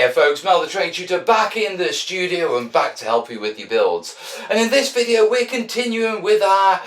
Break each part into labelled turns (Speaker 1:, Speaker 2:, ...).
Speaker 1: Hiya folks, Mel the Train Tutor back in the studio and back to help you with your builds. And in this video we're continuing with our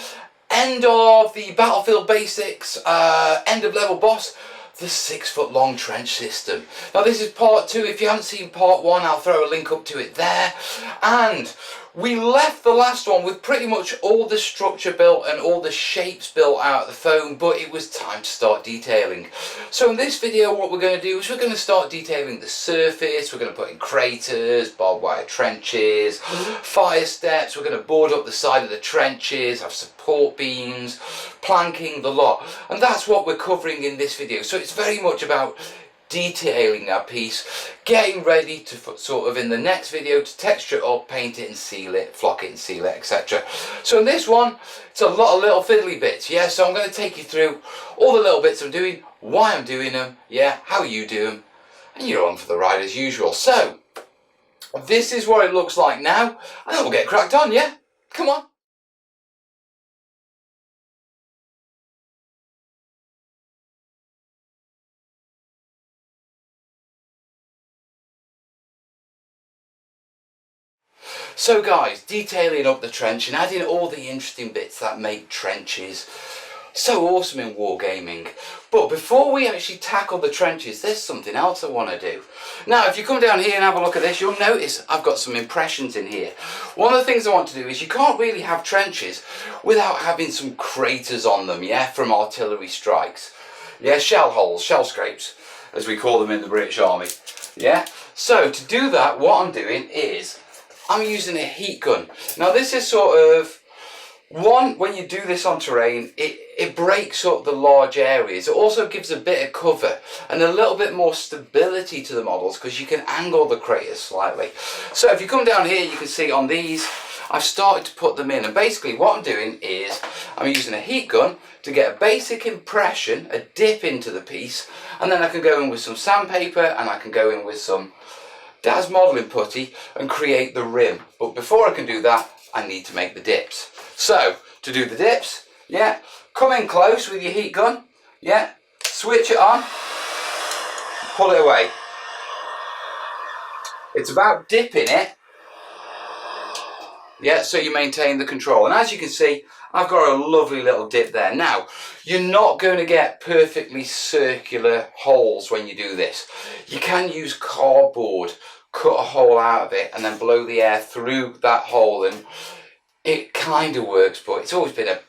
Speaker 1: end of the Battlefield Basics, end of level boss, the 6-foot long trench system. Now this is part 2. If you haven't seen part 1, I'll throw a link up to it there. And we left the last one with pretty much all the structure built and all the shapes built out of the foam, but it was time to start detailing. So in this video what we're going to do is we're going to start detailing the surface. We're going to put in craters, barbed wire trenches, fire steps. We're going to board up the side of the trenches, have support beams, planking, the lot. And that's what we're covering in this video. So it's very much about detailing that piece, getting ready to sort of in the next video to texture it up, paint it and seal it, flock it and seal it, etc. So in this one, it's a lot of little fiddly bits, yeah, so I'm going to take you through all the little bits I'm doing, why I'm doing them, yeah, how you do them, and you're on for the ride as usual. So, this is what it looks like now, and then we'll get cracked on, yeah? Come on. So guys, detailing up the trench and adding all the interesting bits that make trenches so awesome in Wargaming. But before we actually tackle the trenches, there's something else I want to do. Now if you come down here and have a look at this, you'll notice I've got some impressions in here. One of the things I want to do is you can't really have trenches without having some craters on them, yeah, from artillery strikes. Yeah, shell holes, shell scrapes, as we call them in the British Army. Yeah, so to do that, what I'm doing is I'm using a heat gun. Now this is sort of, when you do this on terrain, it breaks up the large areas. It also gives a bit of cover and a little bit more stability to the models because you can angle the craters slightly. So if you come down here, you can see on these, I've started to put them in. And basically what I'm doing is, I'm using a heat gun to get a basic impression, a dip into the piece, and then I can go in with some sandpaper and I can go in with some DAS modelling putty and create the rim. But before I can do that, I need to make the dips. So to do the dips, yeah, come in close with your heat gun, yeah, switch it on, pull it away. It's about dipping it, yeah, so you maintain the control. And as you can see, I've got a lovely little dip there. Now, you're not going to get perfectly circular holes when you do this. You can use cardboard, cut a hole out of it and then blow the air through that hole, and it kind of works, but it's always been a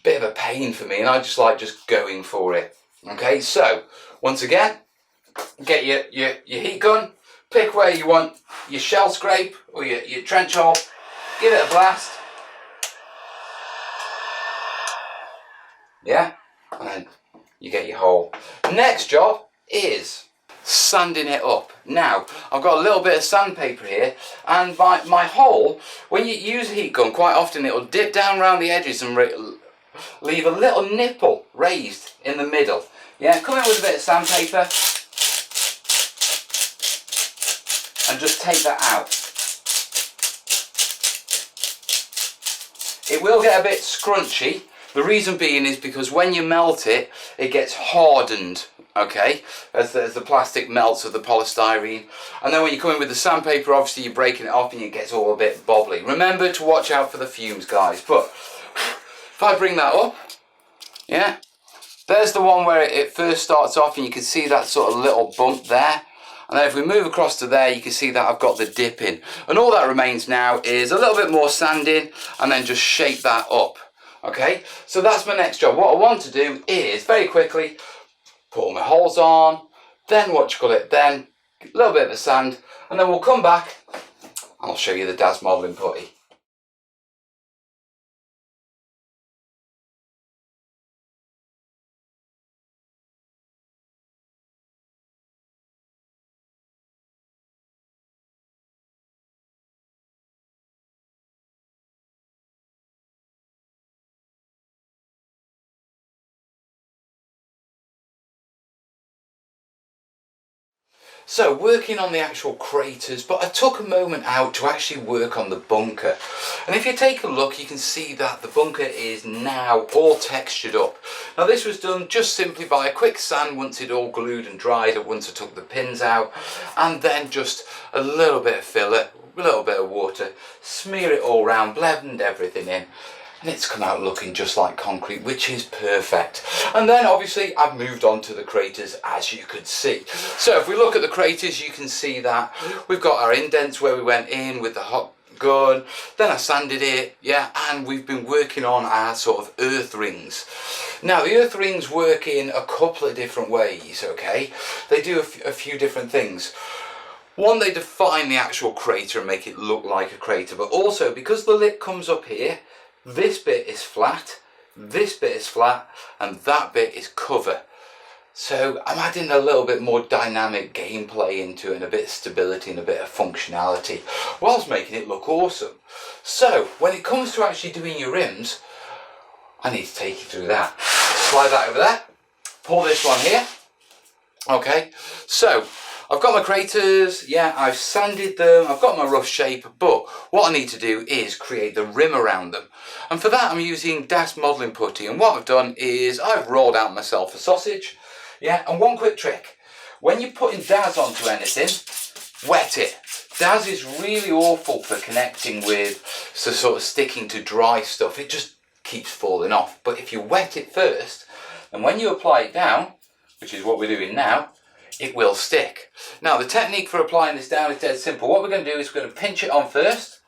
Speaker 1: bit of a pain for me and I just like just going for it. Okay, so once again, get your heat gun, pick where you want your shell scrape or your trench hole, give it a blast. Yeah, and then you get your hole. Next job is sanding it up. Now, I've got a little bit of sandpaper here, and my hole, when you use a heat gun, quite often it'll dip down around the edges and leave a little nipple raised in the middle. Yeah, come in with a bit of sandpaper and just take that out. It will get a bit scrunchy. The reason being is because when you melt it, it gets hardened, okay, as the plastic melts of the polystyrene. And then when you come in with the sandpaper, obviously you're breaking it off and it gets all a bit bobbly. Remember to watch out for the fumes, guys. But if I bring that up, yeah, there's the one where it first starts off and you can see that sort of little bump there. And then if we move across to there, you can see that I've got the dip in. And all that remains now is a little bit more sanding and then just shape that up. Okay, so that's my next job. What I want to do is very quickly put all my holes on, then then a little bit of sand, and then we'll come back and I'll show you the DAS modelling putty. So working on the actual craters, but I took a moment out to actually work on the bunker. And if you take a look, you can see that the bunker is now all textured up. Now this was done just simply by a quick sand once it all glued and dried up, once I took the pins out, and then just a little bit of filler, a little bit of water, smear it all round, blend everything in. And it's come out looking just like concrete, which is perfect. And then obviously I've moved on to the craters, as you could see. So if we look at the craters, you can see that we've got our indents where we went in with the hot gun, then I sanded it, yeah, and we've been working on our sort of earth rings. Now the earth rings work in a couple of different ways, okay? They do a few different things. One, they define the actual crater and make it look like a crater, but also because the lip comes up here, this bit is flat, this bit is flat, and that bit is cover. So I'm adding a little bit more dynamic gameplay into it, and a bit of stability and a bit of functionality, whilst making it look awesome. So when it comes to actually doing your rims, I need to take you through that. Slide that over there, pull this one here. Okay, so I've got my craters, yeah, I've sanded them, I've got my rough shape, but what I need to do is create the rim around them. And for that I'm using DAS modelling putty, and what I've done is I've rolled out myself a sausage, yeah, and one quick trick. When you're putting DAS onto anything, wet it. DAS is really awful for connecting with, so sort of sticking to dry stuff, it just keeps falling off. But if you wet it first, and when you apply it down, which is what we're doing now, it will stick. Now the technique for applying this down is dead simple. What we're going to do is we're going to pinch it on first,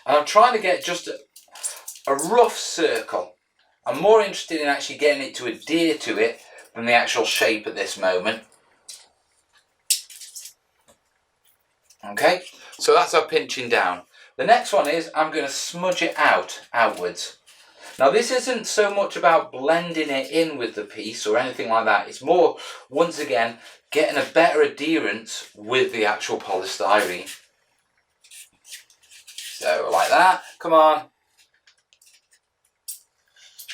Speaker 1: and I'm trying to get just a rough circle. I'm more interested in actually getting it to adhere to it than the actual shape at this moment. Okay, so that's our pinching down. The next one is I'm going to smudge it outwards. Now this isn't so much about blending it in with the piece or anything like that. It's more, once again, getting a better adherence with the actual polystyrene. So like that, come on.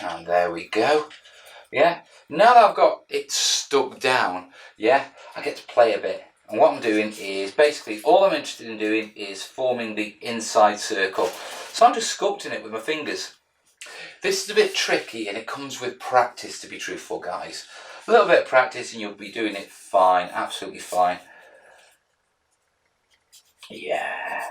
Speaker 1: And there we go. Yeah, now that I've got it stuck down, yeah, I get to play a bit. And what I'm doing is, basically, all I'm interested in doing is forming the inside circle. So I'm just sculpting it with my fingers. This is a bit tricky, and it comes with practice, to be truthful, guys. A little bit of practice and you'll be doing it fine, absolutely fine. Yeah.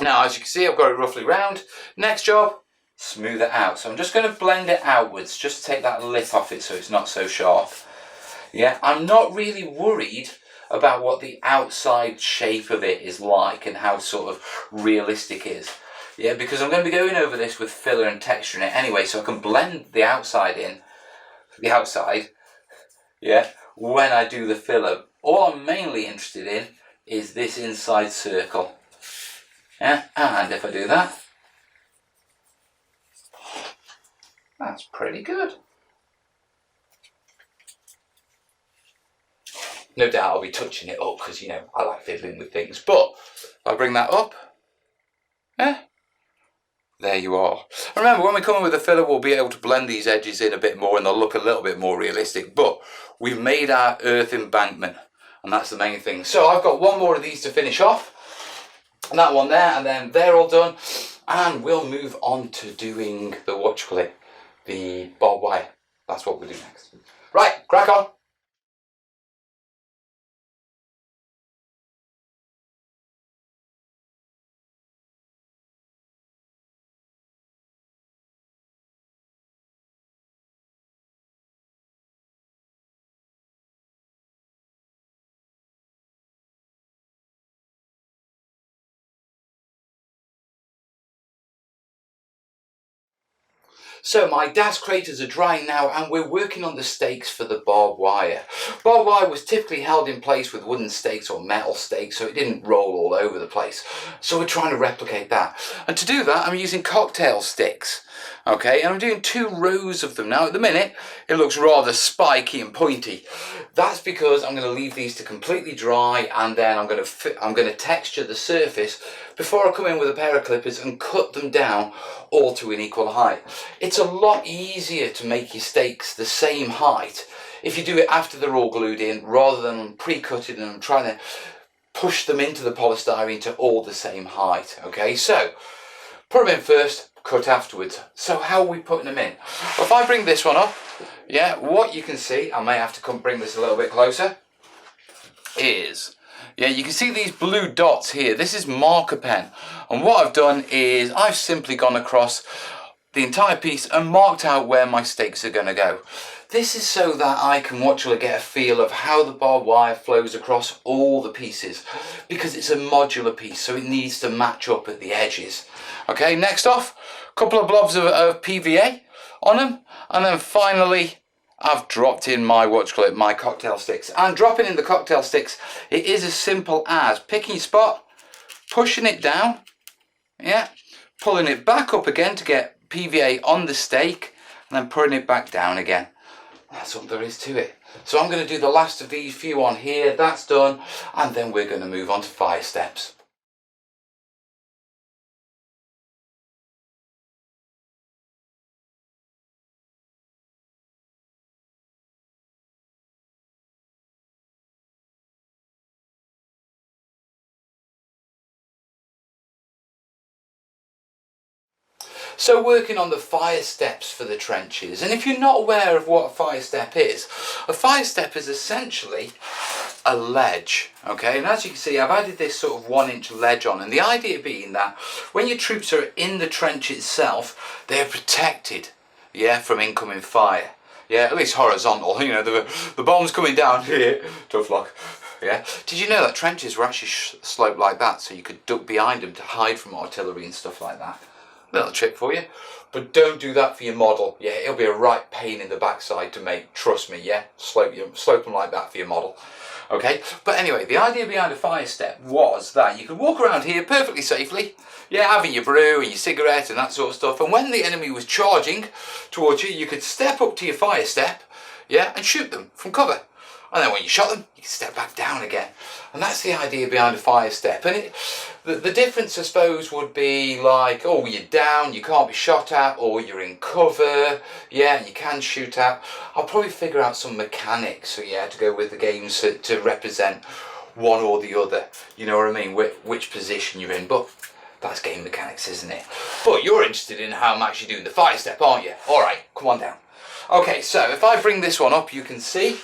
Speaker 1: Now, as you can see, I've got it roughly round. Next job, smooth it out. So I'm just going to blend it outwards, just to take that lip off it so it's not so sharp. Yeah, I'm not really worried about what the outside shape of it is like and how sort of realistic it is. Yeah, because I'm going to be going over this with filler and texture in it anyway, so I can blend the outside in, yeah, when I do the filler. All I'm mainly interested in is this inside circle. Yeah, and if I do that, that's pretty good. No doubt I'll be touching it up because, you know, I like fiddling with things, but I'll bring that up. Yeah. There you are. And remember, when we come in with the filler, we'll be able to blend these edges in a bit more and they'll look a little bit more realistic. But we've made our earth embankment, and that's the main thing. So I've got one more of these to finish off, and that one there, and then they're all done. And we'll move on to doing the, the barbed wire. That's what we'll do next. Right, crack on. So my DAS craters are drying now, and we're working on the stakes for the barbed wire. Barbed wire was typically held in place with wooden stakes or metal stakes, so it didn't roll all over the place. So we're trying to replicate that. And to do that, I'm using cocktail sticks. Okay, and I'm doing 2 rows of them. Now at the minute, it looks rather spiky and pointy. That's because I'm going to leave these to completely dry, and then I'm going to texture the surface before I come in with a pair of clippers and cut them down all to an equal height. It's a lot easier to make your stakes the same height if you do it after they're all glued in, rather than pre-cutting them and trying to push them into the polystyrene to all the same height. Okay, so put them in first, cut afterwards. So how are we putting them in? Well, if I bring this one up, yeah, what you can see, I may have to come bring this a little bit closer, is, yeah, you can see these blue dots here. This is marker pen, and what I've done is I've simply gone across the entire piece and marked out where my stakes are going to go. This is so that I can actually get a feel of how the barbed wire flows across all the pieces, because it's a modular piece, so it needs to match up at the edges. Okay, next off, a couple of blobs of PVA on them, and then finally I've dropped in my, my cocktail sticks. And dropping in the cocktail sticks, it is as simple as picking your spot, pushing it down, yeah, pulling it back up again to get PVA on the stake, and then putting it back down again. That's all there is to it. So I'm going to do the last of these few on here, that's done, and then we're going to move on to fire steps. So working on the fire steps for the trenches, and if you're not aware of what a fire step is essentially a ledge, okay? And as you can see, I've added this sort of 1-inch ledge on, and the idea being that when your troops are in the trench itself, they're protected, yeah, from incoming fire. Yeah, at least horizontal, you know, the bomb's coming down here, tough luck. Yeah. Did you know that trenches were actually sloped like that, so you could duck behind them to hide from artillery and stuff like that? Little trick for you, but don't do that for your model. Yeah, it'll be a right pain in the backside to make, trust me. Yeah, slope them like that for your model. Okay, but anyway, the idea behind a fire step was that you could walk around here perfectly safely, yeah, having your brew and your cigarette and that sort of stuff, and when the enemy was charging towards you, you could step up to your fire step, yeah, and shoot them from cover. And then when you shot them, you can step back down again. And that's the idea behind a fire step. And the difference, I suppose, would be like, oh, you're down, you can't be shot at, or you're in cover, yeah, and you can shoot at. I'll probably figure out some mechanics, so yeah, to go with the games to represent one or the other. You know what I mean? Which position you're in. But that's game mechanics, isn't it? But you're interested in how I'm actually doing the fire step, aren't you? All right, come on down. Okay, so if I bring this one up, you can see,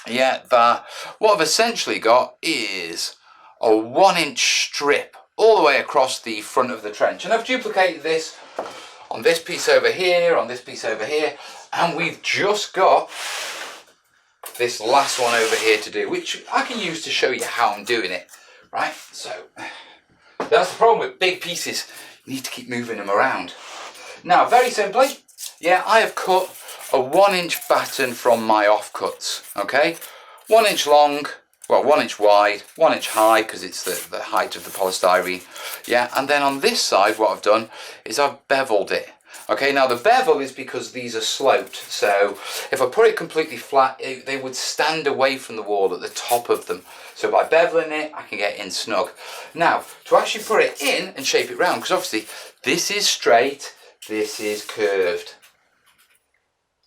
Speaker 1: yeah, that what I've essentially got is a 1-inch strip all the way across the front of the trench, and I've duplicated this on this piece over here, on this piece over here, and we've just got this last one over here to do, which I can use to show you how I'm doing it, right? So that's the problem with big pieces, you need to keep moving them around. Now, very simply, yeah, I have cut a 1-inch batten from my offcuts, okay? 1 inch long, well, 1 inch wide, 1 inch high, because it's the height of the polystyrene, yeah? And then on this side, what I've done is I've beveled it. Okay, now the bevel is because these are sloped, so if I put it completely flat, they would stand away from the wall at the top of them. So by beveling it, I can get in snug. Now, to actually put it in and shape it round, because obviously this is straight, this is curved.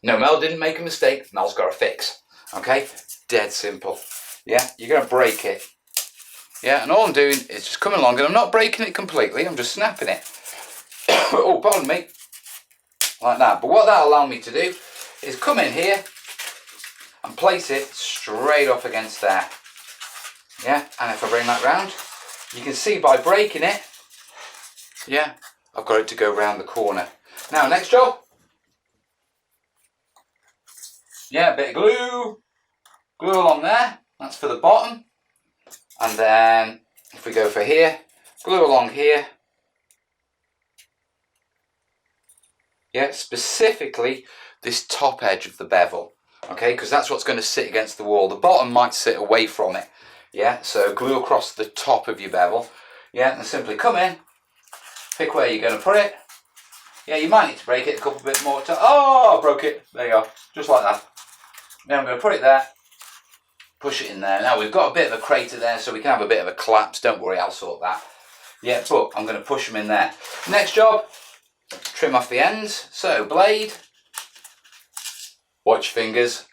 Speaker 1: No, Mel didn't make a mistake, Mel's got a fix. Okay, dead simple. Yeah, you're going to break it. Yeah, and all I'm doing is just coming along, and I'm not breaking it completely, I'm just snapping it. Oh, pardon me. Like that. But what that'll allow me to do is come in here and place it straight up against there. Yeah, and if I bring that round, you can see by breaking it, yeah, I've got it to go round the corner. Now, next job. Yeah, a bit of glue. Glue along there. That's for the bottom. And then, if we go for here, glue along here. Yeah, specifically this top edge of the bevel, okay, because that's what's going to sit against the wall. The bottom might sit away from it, yeah, so glue across the top of your bevel, yeah, and simply come in, pick where you're going to put it. Yeah, you might need to break it a couple bit more time. Oh, I broke it. There you are, just like that. Now I'm going to put it there, push it in there. Now we've got a bit of a crater there, so we can have a bit of a collapse. Don't worry, I'll sort that. Yeah, but I'm going to push them in there. Next job. Trim off the ends, so blade, Watch fingers.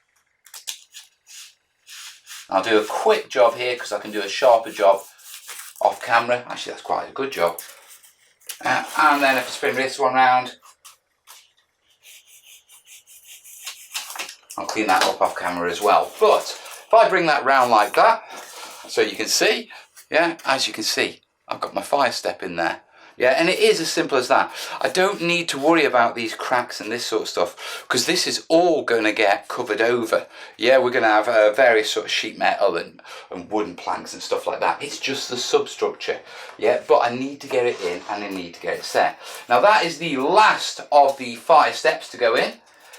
Speaker 1: I'll do a quick job here because I can do a sharper job off camera. Actually, that's quite a good job. And then if I spin this one round, I'll clean that up off camera as well. But if I bring that round like that, so you can see, yeah, as you can see, I've got my fire step in there. Yeah, and it is as simple as that. I don't need to worry about these cracks and this sort of stuff because this is all going to get covered over. Yeah, we're going to have various sort of sheet metal and wooden planks and stuff like that. It's just the substructure. Yeah, but I need to get it in and I need to get it set. Now that is the last of the fire steps to go in.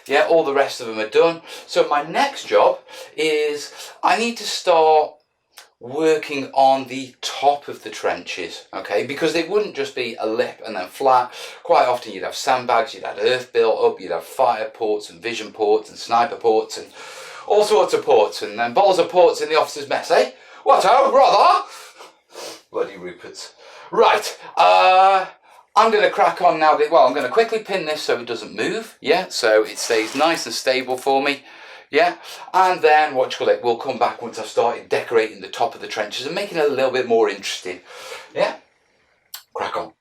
Speaker 1: Yeah, all the rest of them are done. So my next job is I need to start working on the top of the trenches, okay, because it wouldn't just be a lip and then flat. Quite often you'd have sandbags, you'd have earth built up, you'd have fire ports and vision ports and sniper ports and all sorts of ports, and then balls of ports in the officer's mess, eh? What ho, brother? Bloody Ruperts. Right, I'm going to crack on now. Well, I'm going to quickly pin this so it doesn't move, yeah, so it stays nice and stable for me. Yeah, and then we'll come back once I've started decorating the top of the trenches and making it a little bit more interesting. Yeah, crack on.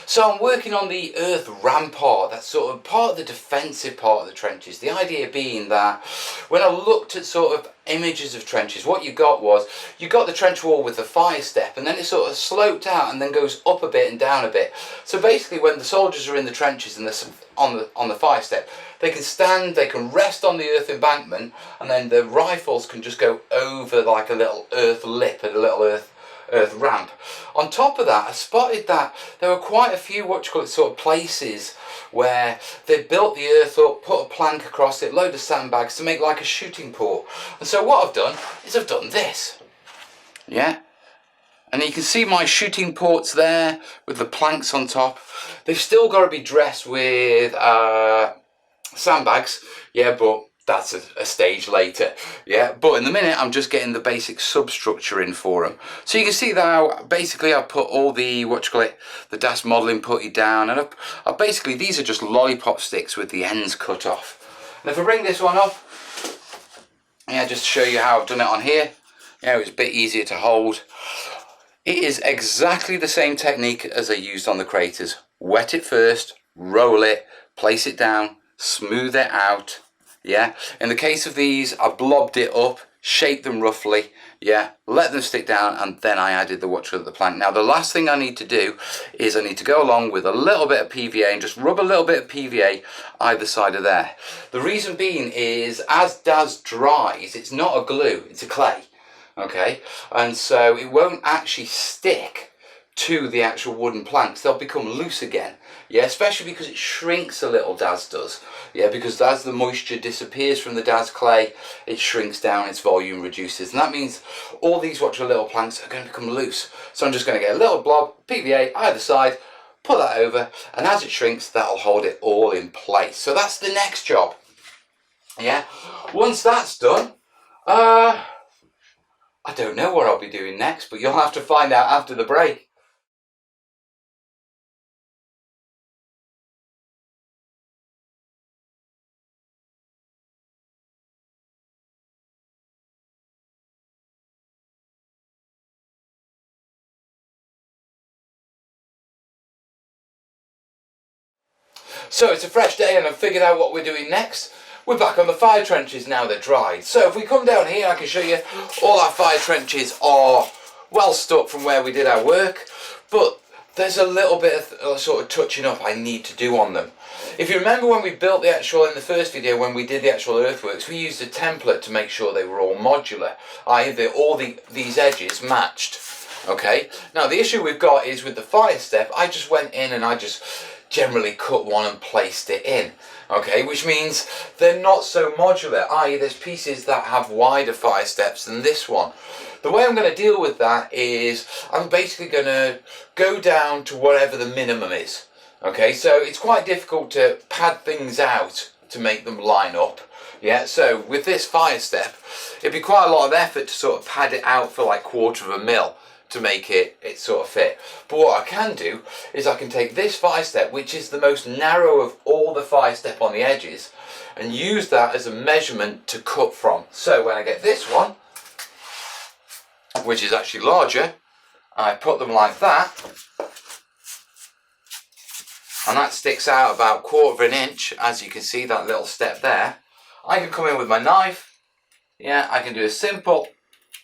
Speaker 1: So I'm working on the earth rampart, that's sort of part of the defensive part of the trenches. The idea being that when I looked at sort of images of trenches, what you got the trench wall with the fire step, and then it sort of sloped out and then goes up a bit and down a bit. So basically when the soldiers are in the trenches and they're on the fire step, they can stand, they can rest on the earth embankment, and then the rifles can just go over like a little earth lip and a little earth ramp. On top of that, I spotted that there were quite a few sort of places where they built the earth up, put a plank across it, load of sandbags to make like a shooting port. And so what I've done is I've done this. Yeah, and you can see my shooting ports there with the planks on top. They've still got to be dressed with sandbags, yeah, but that's a stage later. Yeah, but in the minute I'm just getting the basic substructure in for them. So you can see that basically I've put all the the DAS modelling putty down, and I've basically, these are just lollipop sticks with the ends cut off. And if I bring this one up, yeah, just to show you how I've done it on here, yeah, it's a bit easier to hold. It is exactly the same technique as I used on the craters. Wet it first, roll it, place it down, smooth it out. Yeah, in the case of these, I blobbed it up, shaped them roughly, yeah, let them stick down, and then I added the plank. Now the last thing I need to do is I need to go along with a little bit of PVA and just rub a little bit of PVA either side of there. The reason being is as DAS dries, it's not a glue, it's a clay, okay, and so it won't actually stick to the actual wooden planks. They'll become loose again, yeah, especially because it shrinks a little, DAS does, yeah, because as the moisture disappears from the DAS clay, it shrinks down, its volume reduces, and that means all these little planks are going to become loose. So I'm just going to get a little blob PVA either side, put that over, and as it shrinks, that'll hold it all in place. So that's the next job. Yeah, once that's done, I don't know what I'll be doing next, but you'll have to find out after the break. So it's a fresh day and I've figured out what we're doing next. We're back on the fire trenches now they're dried. So if we come down here, I can show you all our fire trenches are well stuck from where we did our work, but there's a little bit of sort of touching up I need to do on them. If you remember when we built the actual, in the first video when we did the actual earthworks, we used a template to make sure they were all modular, i.e. these edges matched. Okay, now the issue we've got is with the fire step, I just went in and I just generally cut one and placed it in. Okay, which means they're not so modular, i.e. there's pieces that have wider fire steps than this one. The way I'm going to deal with that is I'm basically going to go down to whatever the minimum is. Okay, so it's quite difficult to pad things out to make them line up. Yeah, so with this fire step, it'd be quite a lot of effort to sort of pad it out for like 1/4 mil to make it sort of fit. But what I can do is I can take this fire step, which is the most narrow of all the fire step on the edges, and use that as a measurement to cut from. So when I get this one, which is actually larger, I put them like that, and that sticks out about 1/4 inch, as you can see, that little step there. I can come in with my knife, yeah, I can do a simple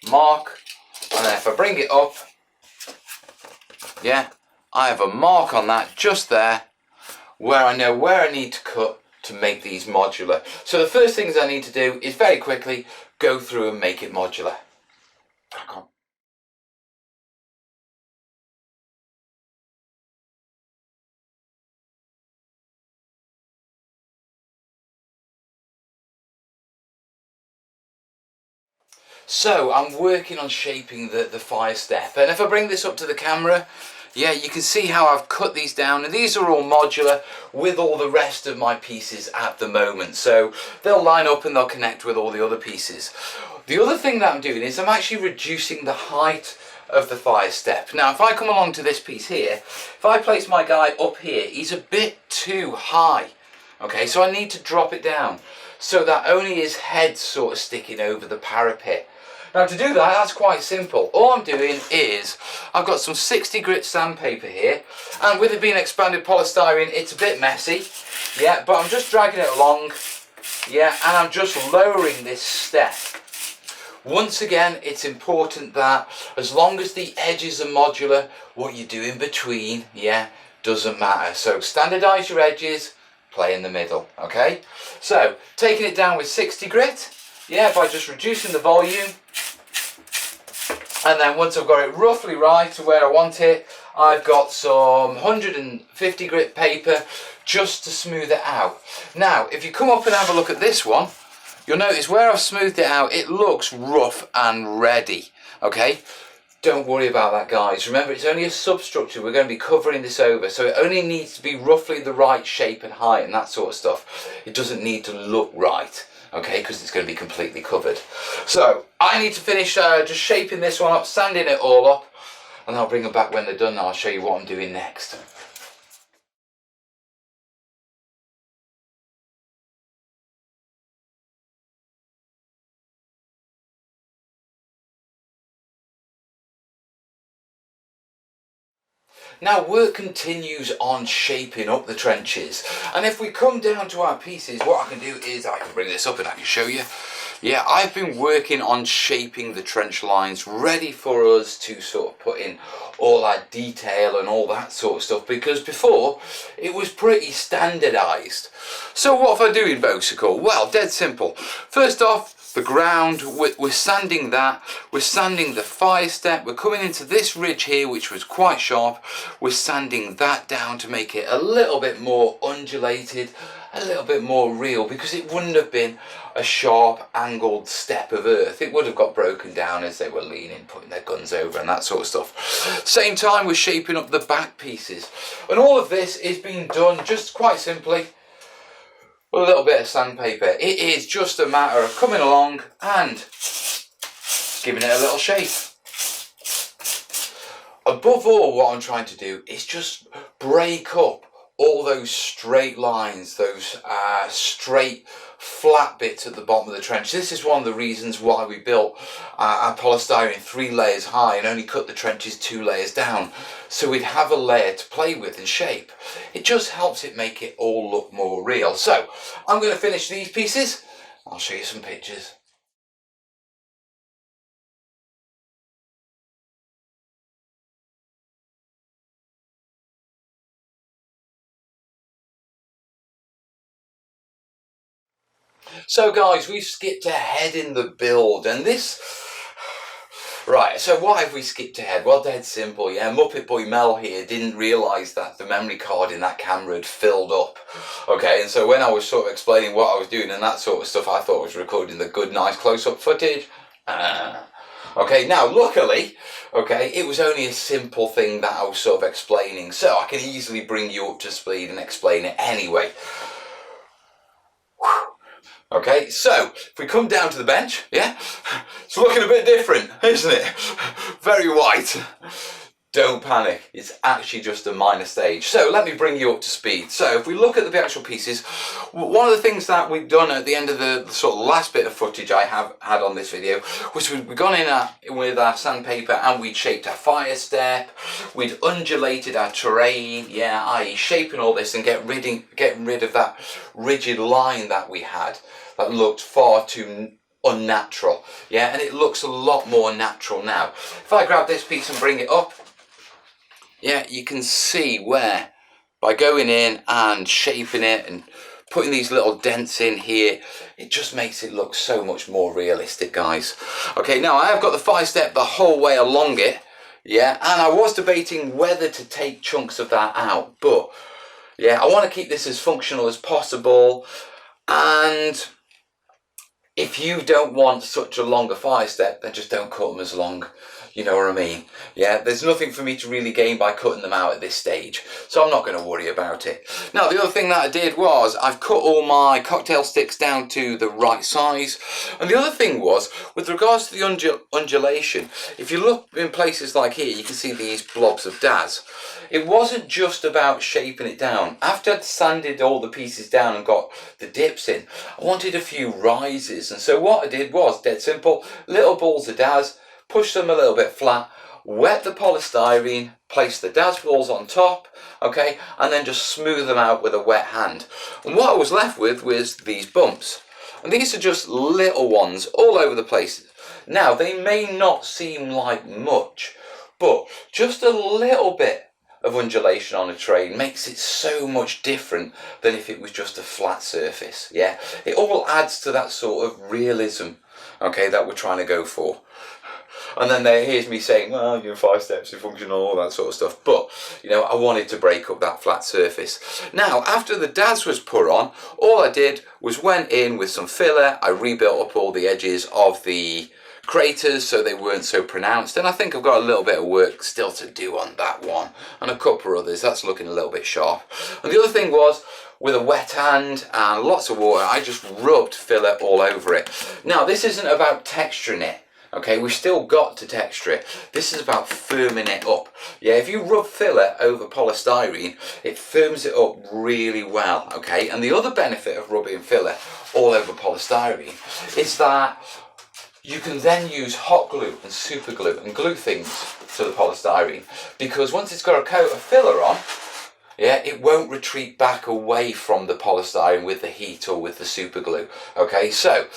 Speaker 1: mark, and then if I bring it up, yeah, I have a mark on that just there, where I know where I need to cut to make these modular. So the first things I need to do is very quickly go through and make it modular. Crack on. So I'm working on shaping the fire step, and if I bring this up to the camera, yeah, you can see how I've cut these down, and these are all modular with all the rest of my pieces at the moment, so they'll line up and they'll connect with all the other pieces. The other thing that I'm doing is I'm actually reducing the height of the fire step. Now if I come along to this piece here, if I place my guy up here, he's a bit too high, okay, so I need to drop it down so that only his head's sort of sticking over the parapet. Now to do that, that's quite simple. All I'm doing is, I've got some 60 grit sandpaper here, and with it being expanded polystyrene, it's a bit messy, yeah, but I'm just dragging it along, yeah, and I'm just lowering this step. Once again, it's important that as long as the edges are modular, what you do in between, yeah, doesn't matter. So standardise your edges, play in the middle, okay? So, taking it down with 60 grit, yeah, by just reducing the volume, and then once I've got it roughly right to where I want it, I've got some 150 grit paper just to smooth it out. Now, if you come up and have a look at this one, you'll notice where I've smoothed it out, it looks rough and ready, okay? Don't worry about that, guys. Remember, it's only a substructure. We're going to be covering this over, so it only needs to be roughly the right shape and height and that sort of stuff. It doesn't need to look right, okay, because it's going to be completely covered. So I need to finish just shaping this one up, sanding it all up, and I'll bring them back when they're done and I'll show you what I'm doing next. Now work continues on shaping up the trenches, and if we come down to our pieces, what I can do is I can bring this up and I can show you. Yeah, I've been working on shaping the trench lines ready for us to sort of put in all our detail and all that sort of stuff, because before it was pretty standardised. So what have I do in Bosicle? Well, dead simple. First off, the ground, we're sanding that, we're sanding the fire step, we're coming into this ridge here which was quite sharp, we're sanding that down to make it a little bit more undulated, a little bit more real, because it wouldn't have been a sharp angled step of earth. It would have got broken down as they were leaning, putting their guns over and that sort of stuff. Same time we're shaping up the back pieces, and all of this is being done just quite simply with a little bit of sandpaper. It is just a matter of coming along and giving it a little shape. Above all, what I'm trying to do is just break up all those straight lines, those straight flat bits at the bottom of the trench. This is one of the reasons why we built our polystyrene 3 layers high and only cut the trenches 2 layers down, so we'd have a layer to play with and shape. It just helps it make it all look more real. So I'm going to finish these pieces. I'll show you some pictures. So guys, we've skipped ahead in the build, and this... Right, so why have we skipped ahead? Well, dead simple, yeah. Muppet Boy Mel here didn't realise that the memory card in that camera had filled up. Okay, and so when I was sort of explaining what I was doing and that sort of stuff, I thought I was recording the good, nice close-up footage. Okay, now luckily, okay, it was only a simple thing that I was sort of explaining, so I can easily bring you up to speed and explain it anyway. Okay, so if we come down to the bench, yeah, it's looking a bit different, isn't it? Very white. Don't panic, it's actually just a minor stage. So let me bring you up to speed. So if we look at the actual pieces, one of the things that we've done at the end of the sort of last bit of footage I have had on this video was we've gone in with our sandpaper and we'd shaped our fire step, we'd undulated our terrain, yeah, i.e. shaping all this and getting rid of that rigid line that we had that looked far too unnatural, yeah, and it looks a lot more natural now. If I grab this piece and bring it up, yeah, you can see where by going in and shaping it and putting these little dents in here, it just makes it look so much more realistic, guys. Okay, now I have got the fire step the whole way along it, yeah, and I was debating whether to take chunks of that out, but yeah, I want to keep this as functional as possible. And if you don't want such a longer fire step, then just don't cut them as long. You know what I mean? Yeah, there's nothing for me to really gain by cutting them out at this stage, so I'm not going to worry about it. Now, the other thing that I did was I've cut all my cocktail sticks down to the right size. And the other thing was, with regards to the undulation, if you look in places like here, you can see these blobs of DAS. It wasn't just about shaping it down. After I'd sanded all the pieces down and got the dips in, I wanted a few rises. And so what I did was, dead simple, little balls of DAS, push them a little bit flat, wet the polystyrene, place the DAS balls on top, okay, and then just smooth them out with a wet hand. And what I was left with was these bumps. And these are just little ones all over the place. Now, they may not seem like much, but just a little bit of undulation on a terrain makes it so much different than if it was just a flat surface, yeah? It all adds to that sort of realism, okay, that we're trying to go for. And then here's me saying, well, your 5 steps are functional, all that sort of stuff. But, you know, I wanted to break up that flat surface. Now, after the DAS was put on, all I did was went in with some filler. I rebuilt up all the edges of the craters so they weren't so pronounced. And I think I've got a little bit of work still to do on that one. And a couple of others. That's looking a little bit sharp. And the other thing was, with a wet hand and lots of water, I just rubbed filler all over it. Now, this isn't about texturing it. Okay, we've still got to texture it. This is about firming it up. Yeah, if you rub filler over polystyrene, it firms it up really well, okay? And the other benefit of rubbing filler all over polystyrene is that you can then use hot glue and super glue and glue things to the polystyrene, because once it's got a coat of filler on, yeah, it won't retreat back away from the polystyrene with the heat or with the super glue, okay? So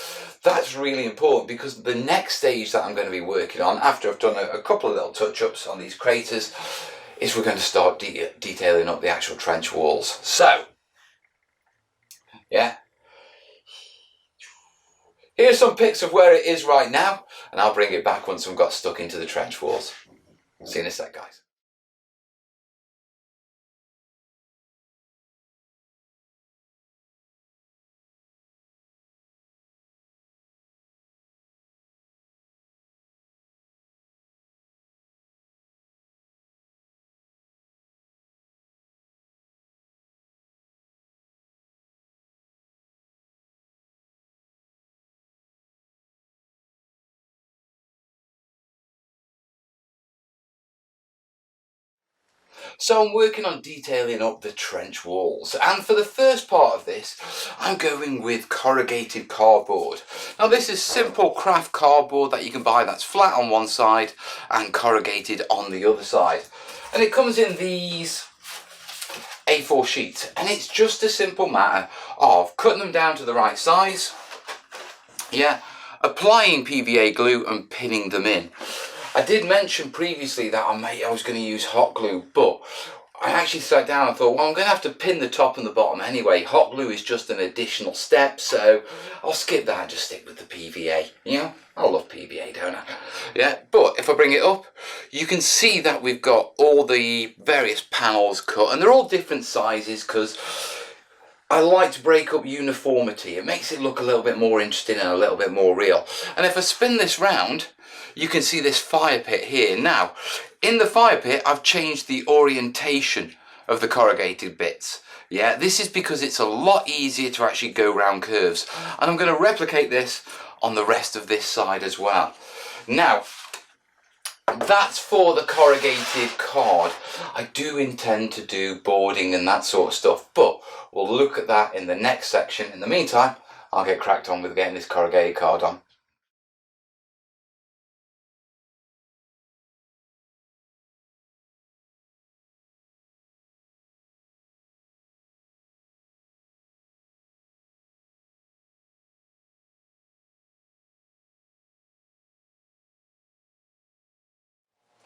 Speaker 1: that's really important, because the next stage that I'm going to be working on, after I've done a couple of little touch-ups on these craters, is we're going to start detailing up the actual trench walls. So, yeah, here's some pics of where it is right now, and I'll bring it back once we've got stuck into the trench walls. See you in a sec, guys. So I'm working on detailing up the trench walls, and for the first part of this I'm going with corrugated cardboard. Now this is simple craft cardboard that you can buy that's flat on one side and corrugated on the other side, and it comes in these A4 sheets, and it's just a simple matter of cutting them down to the right size, yeah, applying PVA glue and pinning them in. I did mention previously that I was going to use hot glue, but I actually sat down and thought, well, I'm going to have to pin the top and the bottom anyway. Hot glue is just an additional step, so I'll skip that and just stick with the PVA. You know, I love PVA, don't I? Yeah, but if I bring it up, you can see that we've got all the various panels cut, and they're all different sizes because I like to break up uniformity. It makes it look a little bit more interesting and a little bit more real. And if I spin this round, you can see this fire pit here. Now, in the fire pit, I've changed the orientation of the corrugated bits. Yeah, this is because it's a lot easier to actually go round curves. And I'm going to replicate this on the rest of this side as well. Now, that's for the corrugated card. I do intend to do boarding and that sort of stuff, but we'll look at that in the next section. In the meantime, I'll get cracked on with getting this corrugated card on.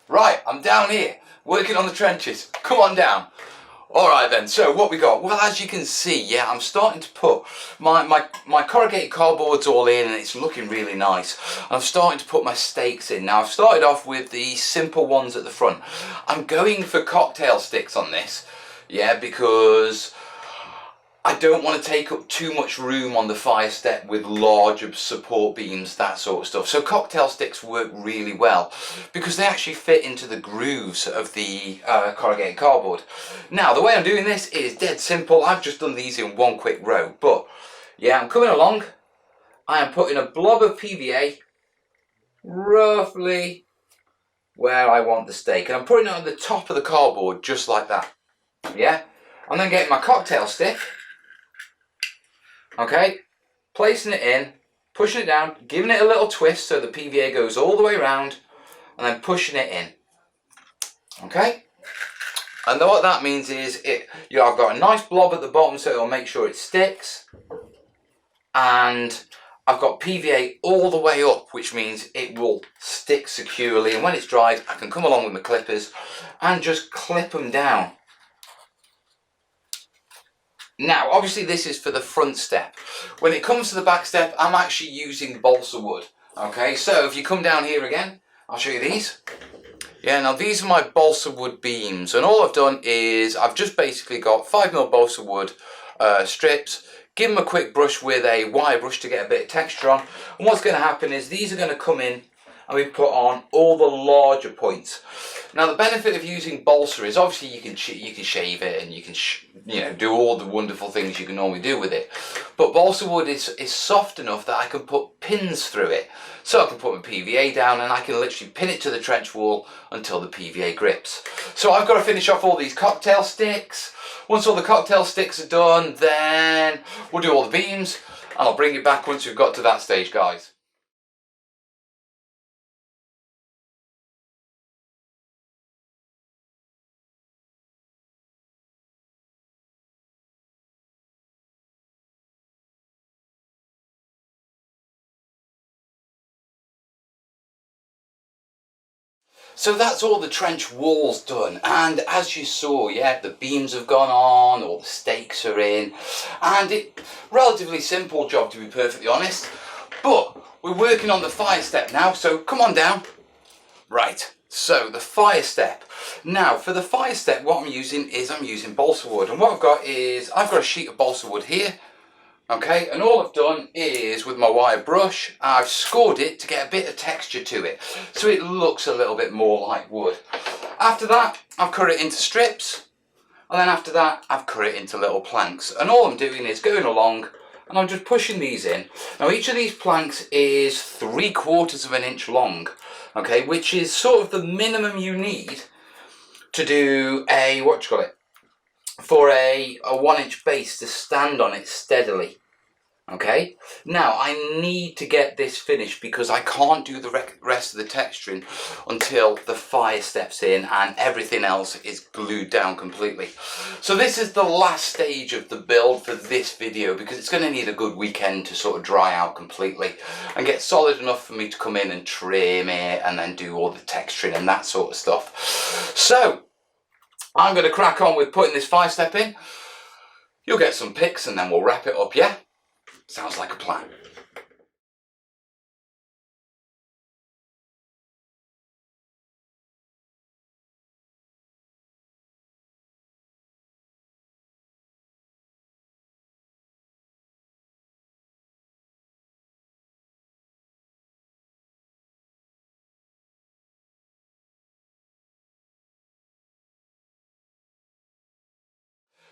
Speaker 1: Right, I'm down here, working on the trenches. Come on down. Alright then, so what we got? Well, as you can see, yeah, I'm starting to put my corrugated cardboard's all in and it's looking really nice. I'm starting to put my stakes in. Now, I've started off with the simple ones at the front. I'm going for cocktail sticks on this, yeah, because I don't want to take up too much room on the fire step with larger support beams, that sort of stuff. So cocktail sticks work really well because they actually fit into the grooves of the corrugated cardboard. Now, the way I'm doing this is dead simple. I've just done these in one quick row, but yeah, I'm coming along. I am putting a blob of PVA roughly where I want the stake, and I'm putting it on the top of the cardboard just like that. Yeah, I'm then getting my cocktail stick. Okay, placing it in, pushing it down, giving it a little twist so the PVA goes all the way around, and then pushing it in. Okay, and what that means is I've got a nice blob at the bottom so it'll make sure it sticks, and I've got PVA all the way up, which means it will stick securely, and when it's dried I can come along with my clippers and just clip them down. Now, obviously this is for the front step. When it comes to the back step, I'm actually using balsa wood. Okay, so if you come down here again, I'll show you these. Yeah, now these are my balsa wood beams, and all I've done is I've just basically got 5mm balsa wood strips, give them a quick brush with a wire brush to get a bit of texture on, and what's going to happen is these are going to come in and we put on all the larger points. Now, the benefit of using balsa is obviously you can shave it and you can do all the wonderful things you can normally do with it. But balsa wood is soft enough that I can put pins through it. So I can put my PVA down and I can literally pin it to the trench wall until the PVA grips. So I've got to finish off all these cocktail sticks. Once all the cocktail sticks are done, then we'll do all the beams and I'll bring it back once we've got to that stage, guys. So that's all the trench walls done, and as you saw, yeah, the beams have gone on, all the stakes are in, and it's relatively simple job to be perfectly honest, but we're working on the fire step now, so come on down. Right, so the fire step. Now for the fire step, what I'm using balsa wood, and what I've got is I've got a sheet of balsa wood here. Okay, and all I've done is with my wire brush, I've scored it to get a bit of texture to it, so it looks a little bit more like wood. After that, I've cut it into strips, and then after that, I've cut it into little planks. And all I'm doing is going along, and I'm just pushing these in. Now each of these planks is 3/4 of an inch long, okay, which is sort of the minimum you need to do a, for a 1-inch base to stand on it steadily. Okay, now I need to get this finished because I can't do the rest of the texturing until the fire steps in and everything else is glued down completely. So this is the last stage of the build for this video because it's going to need a good weekend to sort of dry out completely and get solid enough for me to come in and trim it and then do all the texturing and that sort of stuff. So I'm going to crack on with putting this fire step in. You'll get some pics and then we'll wrap it up, yeah? Sounds like a plan.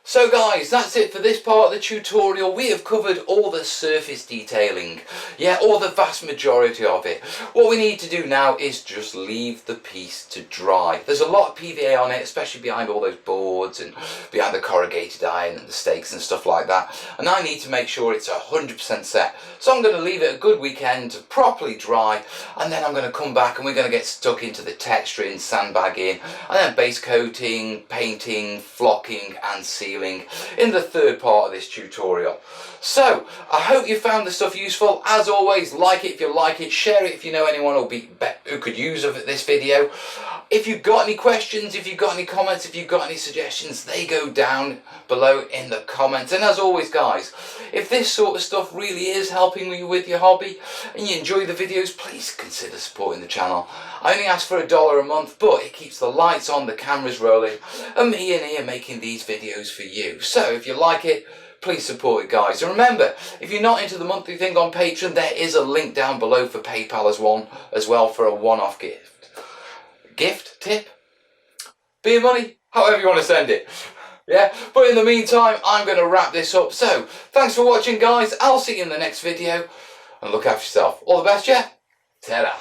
Speaker 1: So guys, that's it for this part of the tutorial. We have covered all the surface detailing, yeah, or the vast majority of it. What we need to do now is just leave the piece to dry. There's a lot of PVA on it, especially behind all those boards and behind the corrugated iron and the stakes and stuff like that. And I need to make sure it's 100% set. So I'm going to leave it a good weekend to properly dry, and then I'm going to come back and we're going to get stuck into the texturing, sandbagging, and then base coating, painting, flocking and sealing in the third part of this tutorial. So I hope you found this stuff useful. As always, like it if you like it, share it if you know anyone who could use this video. If you've got any questions, if you've got any comments, if you've got any suggestions, they go down below in the comments. And as always guys, if this sort of stuff really is helping you with your hobby and you enjoy the videos, please consider supporting the channel. I only ask for $1 a month, but it keeps the lights on, the cameras rolling, and me in here making these videos for you. So if you like it, please support it guys. And remember, if you're not into the monthly thing on Patreon, there is a link down below for PayPal as well for a one-off gift. Gift? Tip? Beer money? However you want to send it. Yeah, but in the meantime, I'm going to wrap this up. So, thanks for watching guys. I'll see you in the next video. And look after yourself. All the best, yeah? Ta-da.